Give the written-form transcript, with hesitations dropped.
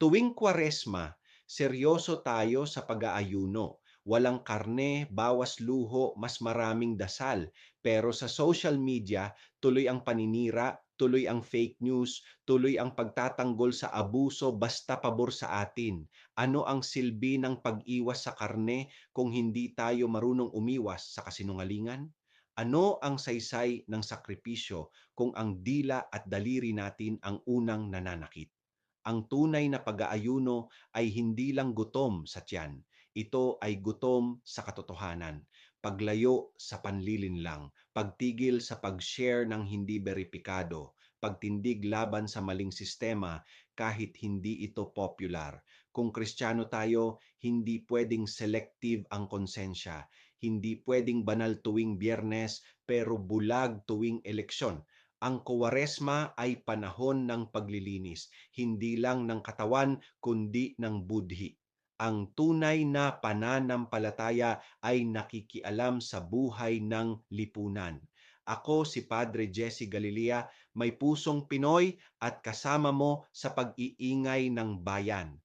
Tuwing Kwaresma, seryoso tayo sa pag-aayuno. Walang karne, bawas luho, mas maraming dasal. Pero sa social media, tuloy ang paninira, tuloy ang fake news, tuloy ang pagtatanggol sa abuso basta pabor sa atin. Ano ang silbi ng pag-iwas sa karne kung hindi tayo marunong umiwas sa kasinungalingan? Ano ang saysay ng sakripisyo kung ang dila at daliri natin ang unang nananakit? Ang tunay na pag-aayuno ay hindi lang gutom sa tiyan. Ito ay gutom sa katotohanan. Paglayo sa panlilinlang, pagtigil sa pag-share ng hindi beripikado, pagtindig laban sa maling sistema kahit hindi ito popular. Kung Kristiyano tayo, hindi pwedeng selective ang konsensya. Hindi pwedeng banal tuwing Biyernes pero bulag tuwing eleksyon. Ang Kwaresma ay panahon ng paglilinis, hindi lang ng katawan kundi ng budhi. Ang tunay na pananampalataya ay nakikialam sa buhay ng lipunan. Ako si Padre Jesse Galilea, may pusong Pinoy at kasama mo sa pag-iingay ng bayan.